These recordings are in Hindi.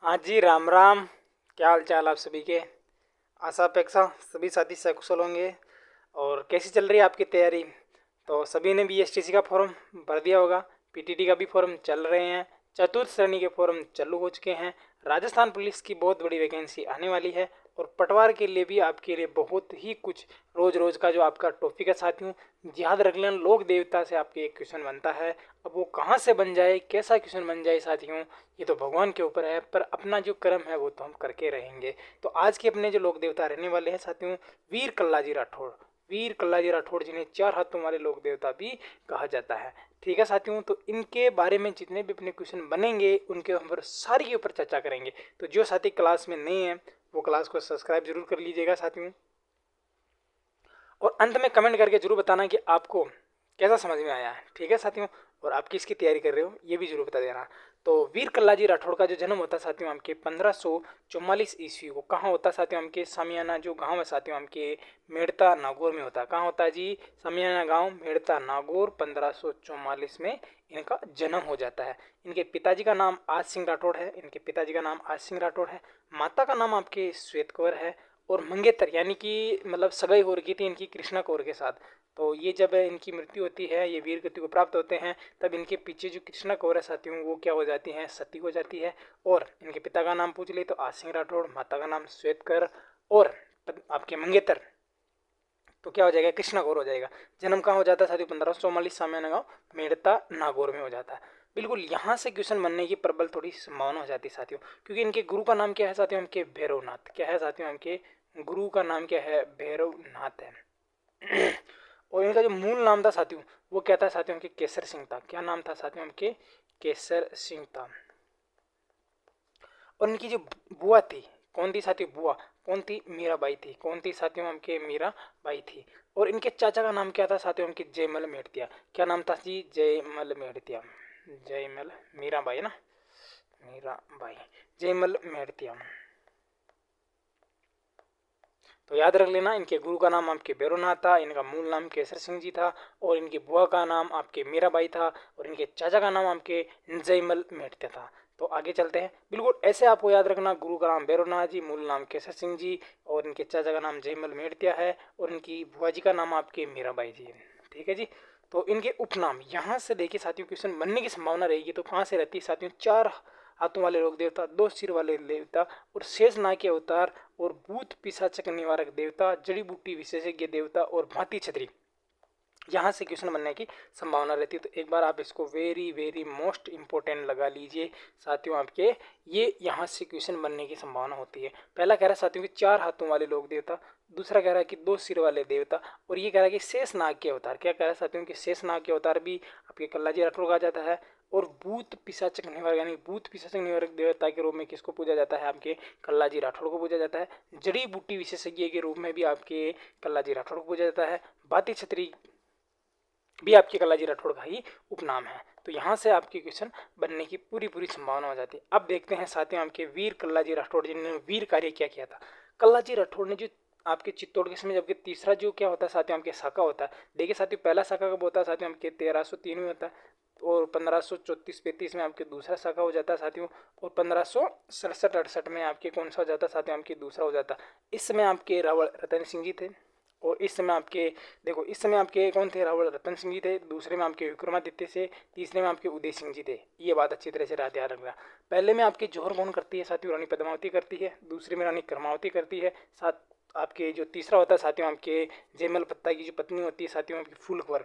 हाँ जी, राम राम। क्या हाल चाल आप सभी के। आशा अपेक्षा सभी साथी सकुशल होंगे। और कैसी चल रही है आपकी तैयारी। तो सभी ने बीएसटीसी का फॉर्म भर दिया होगा। पीटीटी का भी फॉर्म चल रहे हैं। चतुर्थ श्रेणी के फॉर्म चालू हो चुके हैं। राजस्थान पुलिस की बहुत बड़ी वैकेंसी आने वाली है। और पटवार के लिए भी आपके लिए बहुत ही कुछ रोज रोज का जो आपका टॉपिक है साथियों, याद रख लेना। लोक देवता से आपके एक क्वेश्चन बनता है। अब वो कहाँ से बन जाए, कैसा क्वेश्चन बन जाए साथियों, ये तो भगवान के ऊपर है। पर अपना जो कर्म है वो तो हम करके रहेंगे। तो आज के अपने जो लोक देवता रहने वाले हैं साथियों, वीर कल्लाजी राठौड़। वीर कल्लाजी राठौड़ जिन्हें चार हाथों वाले लोक देवता भी कहा जाता है। ठीक है साथियों, तो इनके बारे में जितने भी अपने क्वेश्चन बनेंगे उनके ऊपर सारी के ऊपर चर्चा करेंगे। तो जो साथी क्लास में नए हैं वो क्लास को सब्सक्राइब जरूर कर लीजिएगा साथियों। और अंत में कमेंट करके जरूर बताना कि आपको कैसा समझ में आया है। ठीक है साथियों, और आप किसकी तैयारी कर रहे हो ये भी जरूर बता देना। तो वीर कल्लाजी राठौड़ का जो जन्म होता है साथियों हमके 1544 ईस्वी को कहाँ होता है साथियों हमके सामियाना जो गांव है साथियों हमके मेड़ता नागौर में होता है। कहाँ होता है जी, सामियाना गांव मेड़ता नागौर। 1544 में इनका जन्म हो जाता है। इनके पिताजी का नाम आज सिंह राठौड़ है। इनके पिताजी का नाम आज सिंह राठौड़ है। माता का नाम आपके श्वेत कौर है। और मंगेतर यानी कि मतलब सगाई हो रखी थी इनकी कृष्णा कौर के साथ। तो ये जब इनकी मृत्यु होती है, ये वीर गति को प्राप्त होते हैं, तब इनके पीछे जो कृष्णा कौर है साथियों वो क्या हो जाती हैं, सती हो जाती है। और इनके पिता का नाम पूछ ले तो आज सिंह राठौड़, माता का नाम श्वेतकर और आपके मंगेतर, तो क्या हो जाएगा, कृष्णा कौर हो जाएगा। जन्म कहाँ हो जाता है साथियों, 1544 सामियाना गाँव मेड़ता नागौर में हो जाता है। बिल्कुल यहाँ से क्वेश्चन बनने की प्रबल थोड़ी संभावना हो जाती है साथियों, क्योंकि इनके गुरु का नाम क्या है साथियों, इनके भैरवनाथ। क्या है साथियों, इनके गुरु का नाम क्या है, भैरवनाथ है। और इनका जो मूल नाम था साथियों वो क्या था साथियों, इनके केसर सिंह था। क्या नाम था साथियों, इनके केसर सिंह था। और इनकी जो बुआ थी, कौन थी साथियों, बुआ कौन थी, मीराबाई थी। कौन थी साथियों, हमके मीराबाई थी। और इनके चाचा का नाम क्या था साथियों, हमके जयमल मेड़तिया। क्या नाम था जी, जयमल मेड़तिया। जयमल, मीराबाई ना, मीराबाई, जयमल मेड़तिया। तो याद रख लेना, इनके गुरु का नाम आपके भैरवनाथ था, इनका मूल नाम केसर सिंह जी था, और इनकी बुआ का नाम आपके मीराबाई था, और इनके चाचा का नाम आपके जयमल मेड़ते था। तो आगे चलते हैं। बिल्कुल ऐसे आपको याद रखना, गुरु का नाम भैरवनाथ जी, मूल नाम केसर सिंह जी, और इनके चाचा का नाम जयमल मेड़तिया है, और इनकी बुआ जी का नाम आपके मीराबाई जी है। ठीक है जी। तो इनके उपनाम यहाँ से देखिए साथियों, क्वेश्चन बनने की संभावना रहेगी। तो कहाँ से रहती है साथियों, चार हाथों वाले लोक देवता, दो सिर वाले देवता, और शेष नाग के अवतार, और भूत पिशाच निवारक देवता, जड़ी बूटी विशेषज्ञ देवता, और भांति छतरी, यहाँ से क्वेश्चन बनने की संभावना रहती है। तो एक बार आप इसको वेरी वेरी मोस्ट इंपॉर्टेंट लगा लीजिए साथियों, आपके ये यहाँ से क्वेश्चन बनने की संभावना होती है। पहला कह रहा है साथियों कि चार हाथों वाले लोक देवता, दूसरा कह रहा है कि दो सिर वाले देवता, और ये कह रहा है कि शेष नाग के अवतार। क्या कह रहा है साथियों कि शेष नाग के अवतार भी आपके कल्लाजी राठौड़ कहा जाता है। और भूत पिशाचक निवारक यानी भूत पिशाचक निवारक देवता के रूप में किसको पूजा जाता है, आपके कल्लाजी राठौड़ को पूजा जाता है। जड़ी बूटी विशेषज्ञ के रूप में भी आपके कल्लाजी राठौड़ को पूजा जाता है। बाती छतरी भी आपके कल्लाजी राठौड़ का ही उपनाम है। तो यहाँ से आपके क्वेश्चन बनने की पूरी पूरी संभावना हो जाती है। अब देखते हैं साथियों आपके वीर कल्लाजी राठौड़ जिन्होंने वीर कार्य क्या किया था। कल्लाजी राठौड़ ने जो आपके चित्तौड़ के समय, जबकि तीसरा जो क्या होता है साथियों आपके शाखा होता है। देखिए साथियों, पहला शाखा कब होता है साथियों, आपके 1303 में होता है, और 1534-35 में आपके दूसरा शाखा हो जाता है साथियों, और 1567-68 में आपके कौन सा हो जाता है साथियों, आपके दूसरा हो जाता है। इस समय आपके रावल रतन सिंह जी थे। और इस समय आपके देखो, इस समय आपके कौन थे, रावल रतन सिंह जी थे। दूसरे में आपके विक्रमादित्य से, तीसरे में आपके उदय सिंह जी थे। ये बात अच्छी तरह से ध्यान रखना। पहले में आपके जौहर कौन करती है साथियों, रानी पद्मावती करती है। दूसरे में रानी कर्मावती करती है। साथ आपके जो तीसरा होता है साथियों आपके जयमल पत्ता की जो पत्नी होती है साथियों आपकी फूलकुंवर,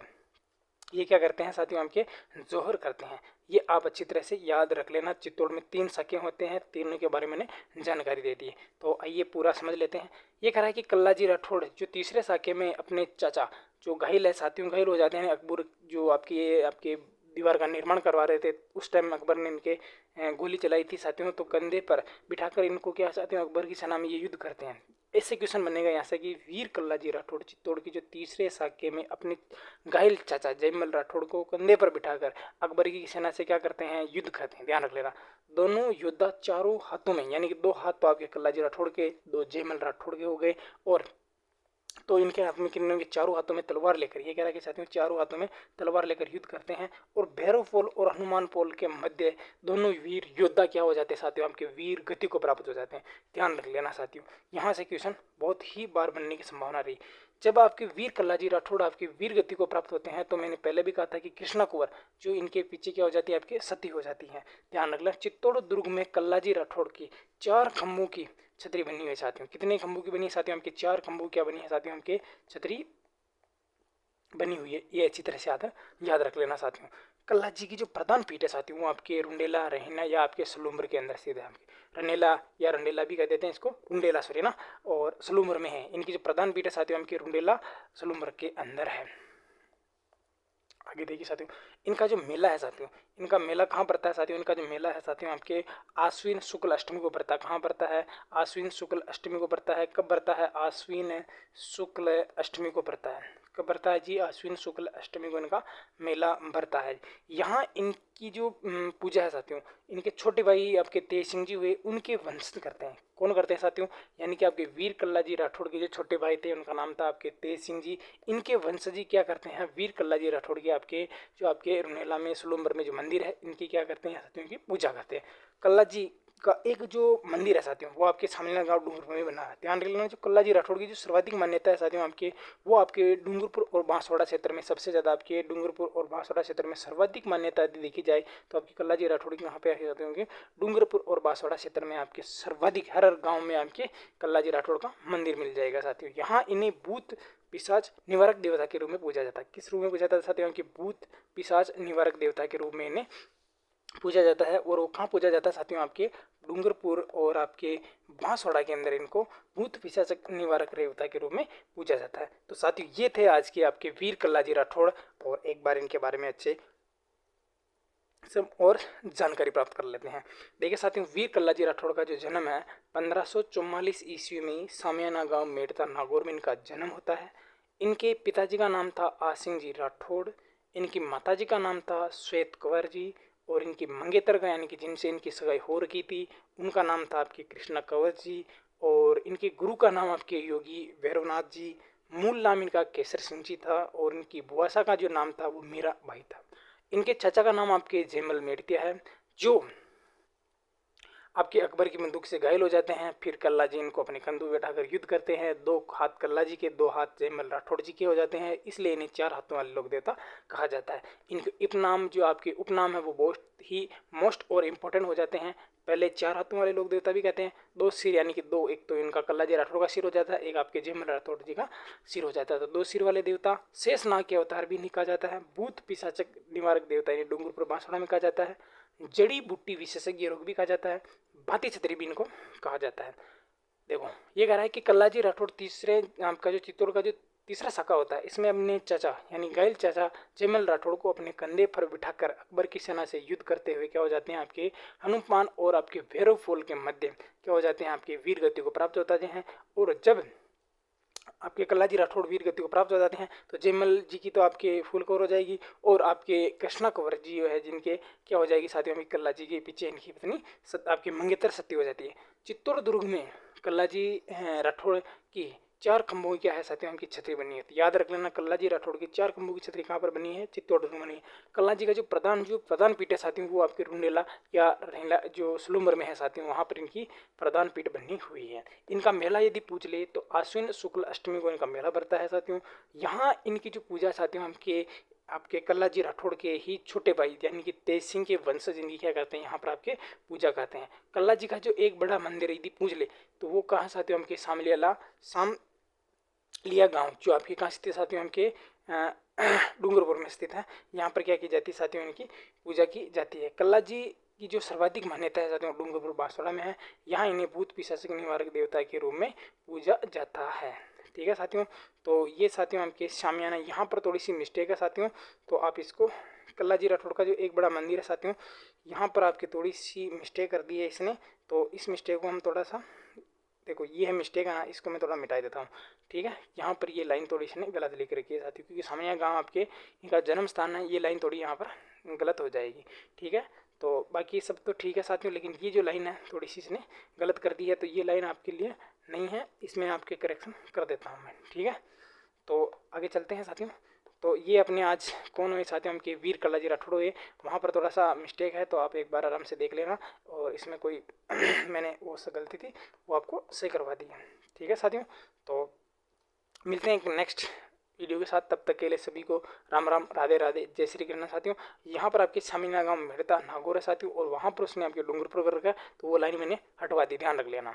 ये क्या करते हैं साथियों, आपके जौहर करते हैं। ये आप अच्छी तरह से याद रख लेना। चित्तौड़ में 3 शाखे होते हैं, तीनों के बारे में मैंने जानकारी दे दी है। तो आइए पूरा समझ लेते हैं। ये कह रहा है कि कल्लाजी राठौड़ जो तीसरे शाखे में अपने चाचा जो घायल है साथियों, घायल हो जाते हैं। अकबर जो आपके दीवार का निर्माण करवा रहे थे, उस टाइम अकबर ने इनके गोली चलाई थी साथियों। तो कंधे पर बिठाकर इनको क्या साथियों, अकबर की सेना में ये युद्ध करते हैं। ऐसे क्वेश्चन बनेगा यहाँ से कि वीर कल्लाजी राठौड़ चित्तौड़ की जो तीसरे शाखे में अपने घायल चाचा जयमल राठौड़ को कंधे पर बिठाकर अकबर की सेना से क्या करते हैं, युद्ध करते हैं। ध्यान रख लेना, दोनों योद्धा चारों हाथों में, यानी कि 2 हाथ तो आपके कल्लाजी राठौड़ के, 2 जयमल राठौड़ के हो गए, और तो इनके हाथ में किन्नों के चारों हाथों में तलवार लेकर, ये कह रहा है कि साथियों चारों हाथों में तलवार लेकर युद्ध करते हैं। और भैरव पोल और हनुमान पोल के मध्य दोनों वीर योद्धा क्या हो जाते हैं साथियों, आपके वीर गति को प्राप्त हो जाते हैं। ध्यान रख लेना साथियों, यहाँ से क्वेश्चन बहुत ही बार बनने की संभावना रही। जब आपके वीर कल्लाजी राठौड़ आपकी वीर गति को प्राप्त होते हैं, तो मैंने पहले भी कहा था कि कृष्णा कुंवर जो इनके पीछे क्या हो जाती है, आपके सती हो जाती है। ध्यान रखना, चित्तौड़ दुर्ग में कल्लाजी राठौड़ की 4 खंभों की छतरी बनी हुई है साथियों। कितने खंभों की बनी है साथियों, आपके 4 खंभों क्या बनी है साथियों, आपके छतरी बनी हुई है। ये अच्छी तरह से याद रख लेना साथियों। कल्लाजी की जो प्रधान पीठ है साथियों, वो आपके रुंडेला, रहीना या आपके सलूम्बर के अंदर स्थित है। आपके रनेला या रंडेला भी कह देते हैं इसको, रुंडेला सॉरी ना, और सलूम्बर में है। इनकी जो प्रधान पीठ है साथियों, आपके रुंडेला सलूम्बर के अंदर है। आगे देखिए साथियों, इनका जो मेला है साथियों, इनका मेला कहाँ पड़ता है साथियों, इनका जो मेला है साथियों आपके आश्विन शुक्ल अष्टमी को पड़ता है। कहाँ पड़ता है, आश्विन शुक्ल अष्टमी को पड़ता है। कब पड़ता है, आश्विन शुक्ल अष्टमी को पड़ता है। कब पड़ता है जी, आश्विन शुक्ल अष्टमी को इनका मेला भरता है। यहाँ इनकी जो पूजा है साथियों, इनके छोटे भाई आपके तेज सिंह जी हुए, उनके वंश करते हैं। कौन करते हैं साथियों, यानी कि आपके वीर कल्लाजी राठौड़ के जो छोटे भाई थे, उनका नाम था आपके तेज सिंह जी। इनके वंशजी क्या करते हैं, वीर कल्लाजी राठौड़ के आपके जो आपके रुनेला में सुलुम्बर में जो मंदिर है, इनकी क्या करते हैं साथियों, की पूजा करते हैं। कल्लाजी का एक जो मंदिर है साथियों, वो आपके सामने गांव डूंगरपुर में बना है। ध्यान रख लेना, जो कल्लाजी राठौड़ की जो सर्वाधिक मान्यता है साथियों आपके, वो आपके डूंगरपुर और बांसवाड़ा क्षेत्र में सबसे ज़्यादा, आपके डूंगरपुर और बांसवाड़ा क्षेत्र में सर्वाधिक मान्यता यदि देखी जाए तो आपकी कल्लाजी राठौड़ की यहाँ पे आके जाते होंगे। डूंगरपुर और बांसवाड़ा क्षेत्र में आपके सर्वाधिक हर गाँव में आपके कल्लाजी राठौड़ का मंदिर मिल जाएगा साथियों। यहाँ इन्हें भूत पिशाच निवारक देवता के रूप में पूजा जाता है। किस रूप में पूजा जाता है साथियों, कि भूत पिशाच निवारक देवता के रूप में इन्हें पूजा जाता है। और वो कहाँ पूजा जाता है साथियों, आपके डूंगरपुर और आपके बांसवाड़ा के अंदर इनको भूत पिशाच निवारक देवता के रूप में पूजा जाता है। तो साथियों ये थे आज के आपके वीर कल्लाजी राठौड़, और एक बार इनके बारे में अच्छे सब और जानकारी प्राप्त कर लेते हैं। देखिए साथियों, वीर कल्लाजी राठौड़ का जो जन्म है 1544 ईस्वी में सामियाना गांव मेड़ता नागौर में इनका जन्म होता है। इनके पिताजी का नाम था आसिंग जी राठौड़, इनकी माताजी का नाम था श्वेत कंवर जी, और इनकी मंगेतर का यानी कि जिनसे इनकी सगाई हो रखी थी, उनका नाम था आपकी कृष्णा कंवर जी। और इनके गुरु का नाम आपके योगी भैरवनाथ जी। मूल नाम इनका केसर सिंह जी था, और इनकी बुआसा का जो नाम था वो मीरा भाई था। इनके चाचा का नाम आपके जयमल मेड़तिया है, जो आपके अकबर की बंदूक से घायल हो जाते हैं। फिर कल्लाजी इनको अपने कंधों पे बैठाकर युद्ध करते हैं। 2 हाथ कल्लाजी के, 2 हाथ जयमल राठौड़ जी के हो जाते हैं, इसलिए इन्हें 4 हाथों वाले लोक देवता कहा जाता है। इनके उपनाम जो आपके उपनाम है वो बहुत ही मोस्ट और इम्पोर्टेंट हो जाते हैं। पहले 4 हाथों वाले लोक देवता भी कहते हैं। 2 सिर यानी कि 2, एक तो इनका कल्लाजी राठौड़ का सिर हो जाता है, एक आपके जयमल राठौड़ जी का सिर हो जाता है। तो 2 सिर वाले देवता। शेष नाग के अवतार भी इन्हें कहा जाता है। भूत पिशाचक निवारक देवता इन्हें डूंगरपुर बांसवाड़ा में कहा जाता है। जड़ी बूटी विशेषज्ञ रोग भी कहा जाता है। भाती छतरी भी इनको कहा जाता है। देखो ये कह रहा है कि कल्लाजी राठौड़ तीसरे आपका जो चित्तौड़ का जो तीसरा शाखा होता है, इसमें अपने चाचा यानी घायल चाचा जयमल राठौड़ को अपने कंधे पर बिठाकर अकबर की सेना से युद्ध करते हुए क्या हो जाते हैं, आपके हनुमान और आपके भैरव पोल के मध्य क्या हो जाते हैं, आपके वीर गति को प्राप्त होते हैं। और जब आपके कल्लाजी राठौड़ वीर गति को प्राप्त हो जाते हैं, तो जयमल जी की तो आपके फुल कवर हो जाएगी, और आपके कृष्णा कंवर जी है जिनके क्या हो जाएगी साथियों, में कल्लाजी के पीछे इनकी पत्नी आपकी मंगेतर सती हो जाती है। चित्तौड़ दुर्ग में कल्लाजी राठौड़ की 4 खंभों की क्या है साथियों, उनकी छतरी बनी है। तो याद रख लेना, कल्लाजी राठौड़ की 4 खंभों की छतरी कहाँ पर बनी है, चित्तौड़ दुर्ग में बनी है। कल्लाजी का जो प्रधान पीठ है साथियों, वो आपके रुंडेला या रहेला जो सलूम्बर में है साथियों, वहाँ पर इनकी प्रधान पीठ बनी हुई है। इनका मेला यदि पूछ ले तो आश्विन शुक्ल अष्टमी को इनका मेला भरता है साथियों। यहाँ इनकी जो पूजा साथियों, आपके कल्लाजी राठौड़ के ही छोटे भाई यानी कि तेज सिंह के वंशज इनकी क्या करते हैं, यहाँ पर आपके पूजा करते हैं। कल्लाजी का जो एक बड़ा मंदिर यदि पूछ ले तो वो कहाँ साथियों, हमके सामलिया गांव जो आपके कहाँ स्थित है साथियों, हमके डूंगरपुर में स्थित है। यहाँ पर क्या की जाती है साथियों, इनकी पूजा की जाती है। कल्लाजी की जो सर्वाधिक मान्यता है साथियों, डूंगरपुर बांसवाड़ा में है। यहाँ इन्हें भूत पिशाच निवारक देवता के रूप में पूजा जाता है। ठीक है साथियों, तो ये साथियों आपके शामियाना, यहाँ पर थोड़ी सी मिस्टेक है साथियों, तो आप इसको कल्लाजी राठौड़ का जो एक बड़ा मंदिर है साथियों, यहाँ पर आपकी थोड़ी सी मिस्टेक कर दी है इसने, तो इस मिस्टेक को हम थोड़ा सा, देखो ये है मिस्टेक है ना, इसको मैं थोड़ा मिटा देता हूँ। ठीक है, यहाँ पर ये लाइन थोड़ी इसने गलत लिख रखी है साथियों, क्योंकि सामिया गाँव आपके इनका जन्म स्थान है, ये लाइन थोड़ी यहाँ पर गलत हो जाएगी। ठीक है, तो बाकी सब तो ठीक है साथियों, लेकिन ये जो लाइन है थोड़ी सी इसने गलत कर दी है, तो ये लाइन आपके लिए नहीं है, इसमें आपके करेक्शन कर देता हूँ मैं। ठीक है। तो आगे चलते हैं साथियों। तो ये अपने आज कौन हुए साथियों, हमके वीर कलाजी राठौड़ हुए। वहाँ पर थोड़ा सा मिस्टेक है, तो आप एक बार आराम से देख लेना, और इसमें कोई मैंने वो सा गलती थी वो आपको सही करवा दी है। ठीक है साथियों, तो मिलते हैं एक नेक्स्ट वीडियो के साथ। तब तक के लिए सभी को राम राम, राधे राधे, जय श्री कृष्ण साथियों। यहाँ पर आपके सामीना गांव मेड़ता नागौर है साथियों, और वहाँ पर उसने आपके डूंगरपुर कर रखा है, तो वो लाइन मैंने हटवा दी, ध्यान रख लेना।